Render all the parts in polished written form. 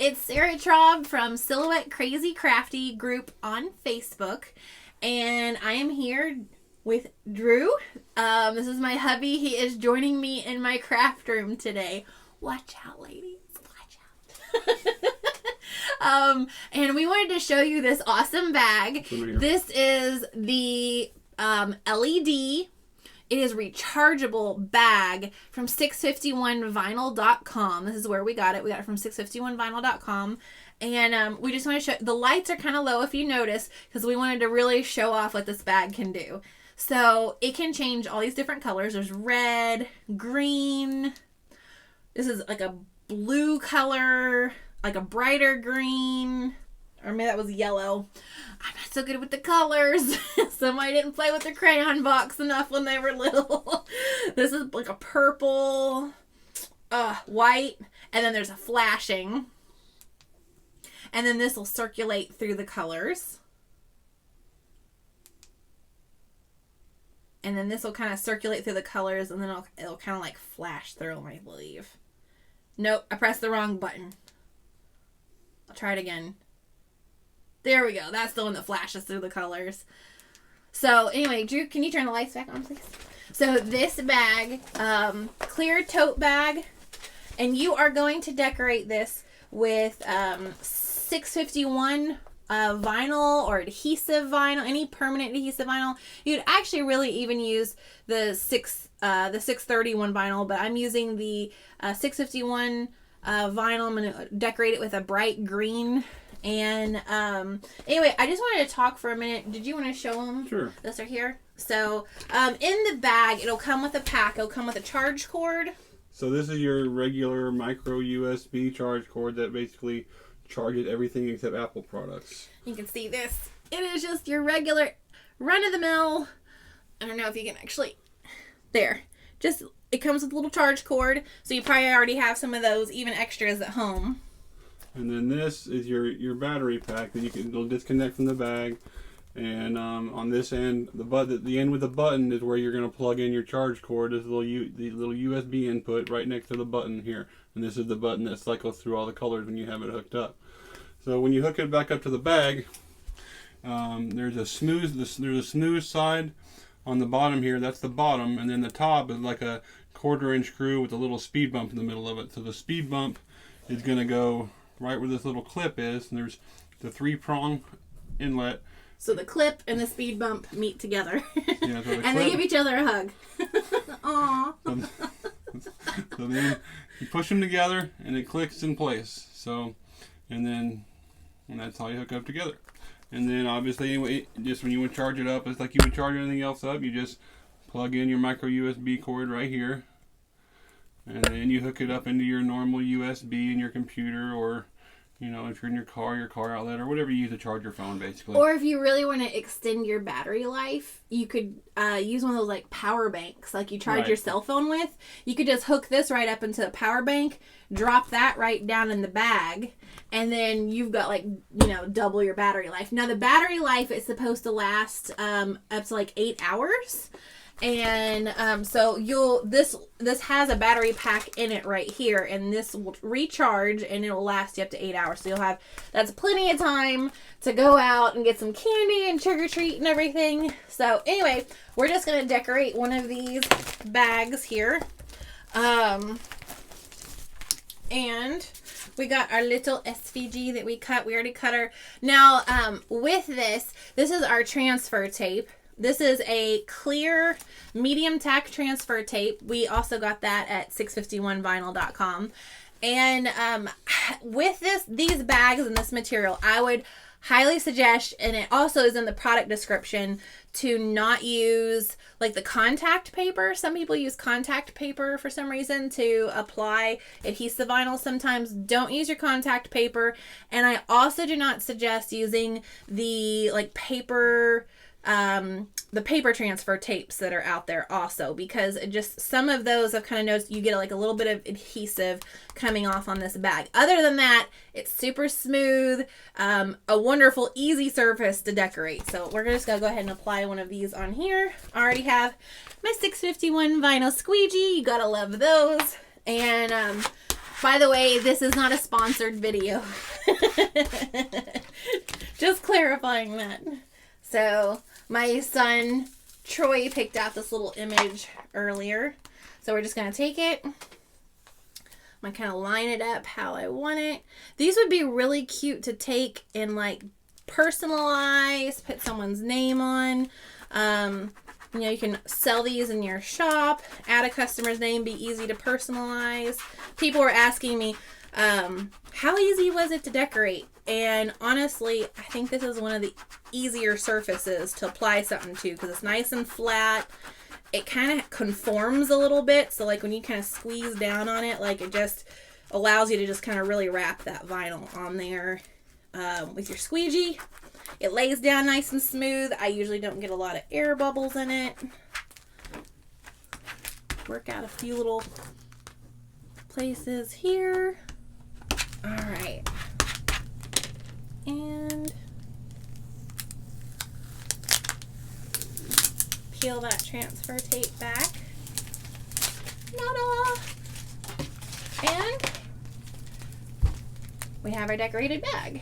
it's Sarah Traub from Silhouette Crazy Crafty Group on Facebook, and I am here with Drew. This is my hubby. He is joining me in my craft room today. Watch out, ladies. Watch out. And we wanted to show you this awesome bag. This is the LED. It is rechargeable bag from 651vinyl.com. This is where we got it. We got it from 651vinyl.com. And we just want to show, the lights are kind of low if you notice, because we wanted to really show off what this bag can do. So it can change all these different colors. There's red, green. This is like a blue color, like a brighter green. Or maybe that was yellow. I'm not so good with the colors. Somebody didn't play with the crayon box enough when they were little. This is like a purple, white, and then there's a flashing. And then this will circulate through the colors. And then this will kind of circulate through the colors, and then it'll kind of like flash through them, I believe. Nope, I pressed the wrong button. I'll try it again. There we go. That's the one that flashes through the colors. So anyway, Drew, can you turn the lights back on, please? So this bag, clear tote bag, and you are going to decorate this with 651 vinyl or adhesive vinyl, any permanent adhesive vinyl. You'd actually really even use the 631 vinyl, but I'm using the 651 vinyl. I'm going to decorate it with a bright green. And anyway, I just wanted to talk for a minute. Did you want to show them? Sure. This right here. So in the bag, it'll come with a pack. It'll come with a charge cord. So this is your regular micro USB charge cord that basically charges everything except Apple products. You can see this. It is just your regular run-of-the-mill. I don't know if you can actually. There. Just it comes with a little charge cord. So you probably already have some of those, even extras at home. And then this is your battery pack that it'll disconnect from the bag. And on this end, the end with the button is where you're going to plug in your charge cord. This little USB input right next to the button here. And this is the button that cycles through all the colors when you have it hooked up. So when you hook it back up to the bag, there's a smooth side on the bottom here. That's the bottom, and then the top is like a 1/4 inch screw with a little speed bump in the middle of it. So the speed bump is going to go right where this little clip is, and there's the 3-prong inlet. So the clip and the speed bump meet together. Yeah, so and they give each other a hug. Aww. So then you push them together and it clicks in place. So, and that's how you hook up together. And then obviously, anyway, just when you would charge it up, it's like you would charge anything else up. You just plug in your micro USB cord right here. And then you hook it up into your normal USB in your computer, or, you know, if you're in your car outlet, or whatever you use to charge your phone, basically. Or if you really want to extend your battery life, you could use one of those like power banks, like you charge your cell phone with. You could just hook this right up into a power bank, drop that right down in the bag, and then you've got like, you know, double your battery life. Now the battery life is supposed to last up to like 8 hours. And so this has a battery pack in it right here, and this will recharge and it'll last you up to 8 hours. So that's plenty of time to go out and get some candy and trick or treat and everything. So anyway, we're just gonna decorate one of these bags here. And we got our little SVG that we cut. We already cut her. Now with this is our transfer tape. This is a clear medium tack transfer tape. We also got that at 651vinyl.com. And with these bags and this material, I would highly suggest, and it also is in the product description, to not use like the contact paper. Some people use contact paper for some reason to apply adhesive vinyl. Sometimes don't use your contact paper. And I also do not suggest using the like paper the paper transfer tapes that are out there also, because it just, some of those I've kind of noticed you get like a little bit of adhesive coming off on this bag. Other than that, it's super smooth, a wonderful easy surface to decorate. So we're just gonna go ahead and apply one of these on here. I already have my 651 vinyl squeegee. You gotta love those. And By the way, this is not a sponsored video. Just clarifying that. So, my son Troy picked out this little image earlier. So we're just going to take it. I'm going to kind of line it up how I want it. These would be really cute to take and like personalize, put someone's name on. You know, you can sell these in your shop, add a customer's name, be easy to personalize. People were asking me, how easy was it to decorate? And honestly, I think this is one of the easier surfaces to apply something to because it's nice and flat. It kind of conforms a little bit. So like when you kind of squeeze down on it, like it just allows you to just kind of really wrap that vinyl on there with your squeegee. It lays down nice and smooth. I usually don't get a lot of air bubbles in it. Work out a few little places here. All right. And peel that transfer tape back. Ta-da! And we have our decorated bag.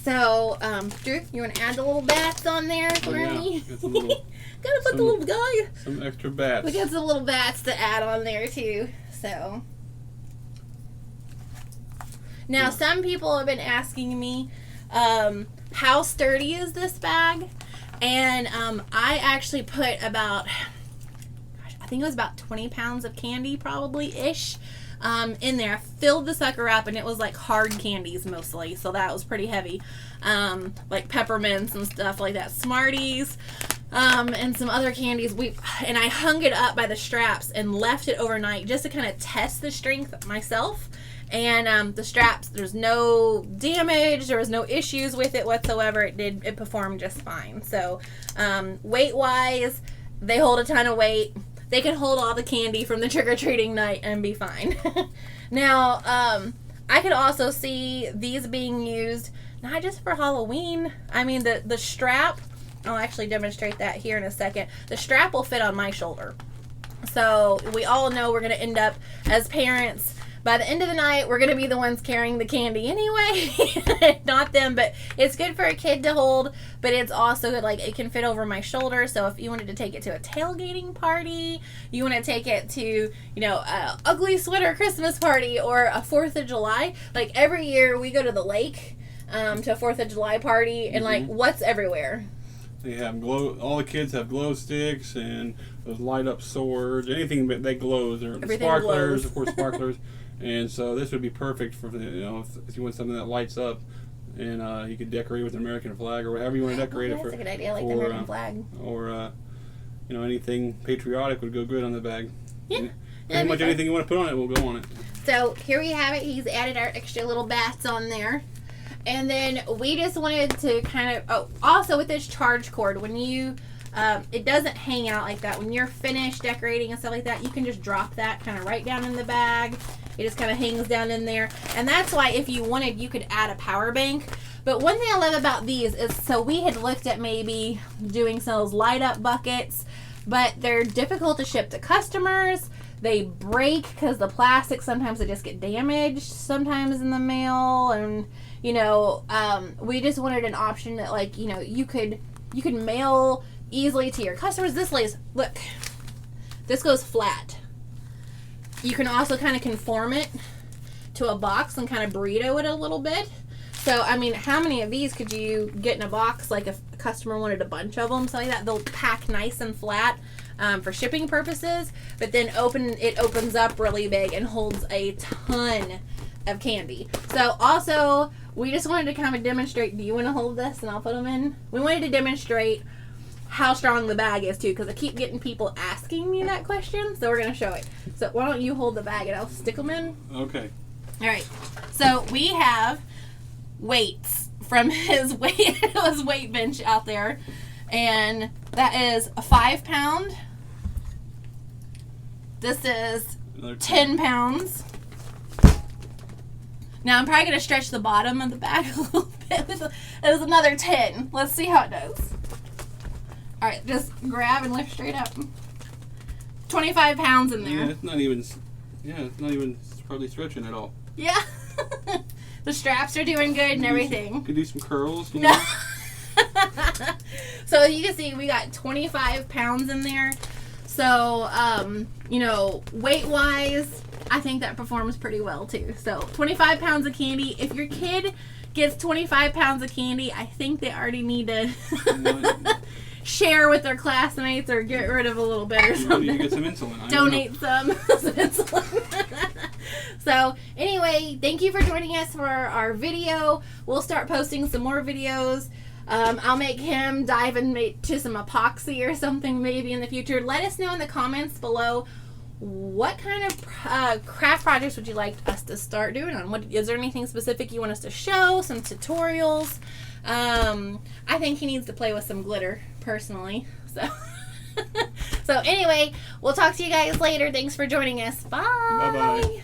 So, Drew, you want to add the little bats on there for me? Gotta put the little guy. Some extra bats. We got some little bats to add on there too. So, now some people have been asking me, how sturdy is this bag? And I actually put about, I think it was about 20 pounds of candy, probably-ish. In there. I filled the sucker up and it was like hard candies mostly, so that was pretty heavy. Like peppermints and stuff like that, Smarties, and some other candies. And I hung it up by the straps and left it overnight just to kind of test the strength myself. And the straps, there's no damage, there was no issues with it whatsoever. It performed just fine. So weight wise, they hold a ton of weight. They can hold all the candy from the trick-or-treating night and be fine. Now, I could also see these being used not just for Halloween. I mean, the strap, I'll actually demonstrate that here in a second. The strap will fit on my shoulder. So we all know we're going to end up, as parents, by the end of the night, we're going to be the ones carrying the candy anyway. Not them, but it's good for a kid to hold, but it's also good, like, it can fit over my shoulder. So if you wanted to take it to a tailgating party, you want to take it to, you know, a ugly sweater Christmas party or a 4th of July. Like, every year we go to the lake to a 4th of July party, and, like, what's everywhere? They have all the kids have glow sticks and those light up swords, anything that glows. They're sparklers, of course, sparklers. And so this would be perfect for, you know, if you want something that lights up, and you could decorate with an American flag or whatever you want to decorate it for. That's a good idea, like the American flag. Or, you know, anything patriotic would go good on the bag. Yeah. Pretty much anything you want to put on it will go on it. So here we have it. He's added our extra little bats on there. And then we just wanted to kind of, also with this charge cord, when you, it doesn't hang out like that. When you're finished decorating and stuff like that, you can just drop that kind of right down in the bag. It just kind of hangs down in there. And that's why if you wanted, you could add a power bank. But one thing I love about these is, so we had looked at maybe doing some of those light up buckets, but they're difficult to ship to customers. They break because the plastic, sometimes they just get damaged sometimes in the mail. And, you know, we just wanted an option that, like, you know, you could mail easily to your customers. This lays, look, this goes flat. You can also kind of conform it to a box and kind of burrito it a little bit. So, I mean, how many of these could you get in a box? Like if a customer wanted a bunch of them, something like that, they'll pack nice and flat for shipping purposes. But then it opens up really big and holds a ton of candy. So, also, we just wanted to kind of demonstrate. Do you want to hold this and I'll put them in? We wanted to demonstrate how strong the bag is too, because I keep getting people asking me that question, so we're going to show it. So why don't you hold the bag and I'll stick them in? Okay. All right. So we have weights from his weight bench out there, and that is a 5 pound. This is 10 pounds. Now I'm probably going to stretch the bottom of the bag a little bit. There's another 10. Let's see how it does. All right, just grab and lift straight up. 25 pounds in there. Yeah, it's not even Yeah, it's not even hardly stretching at all. Yeah. The straps are doing good and everything. Could do some curls. You know? So you can see we got 25 pounds in there. So, you know, weight-wise, I think that performs pretty well too. So 25 pounds of candy. If your kid gets 25 pounds of candy, I think they already need to share with their classmates or get rid of a little bit or something. You get some insulin. Donate some insulin. So anyway, thank you for joining us for our video. We'll start posting some more videos. I'll make him dive into some epoxy or something maybe in the future. Let us know in the comments below what kind of craft projects would you like us to start doing on. Is there anything specific you want us to show? Some tutorials? I think he needs to play with some glitter personally. So anyway, we'll talk to you guys later. Thanks for joining us. Bye. Bye-bye.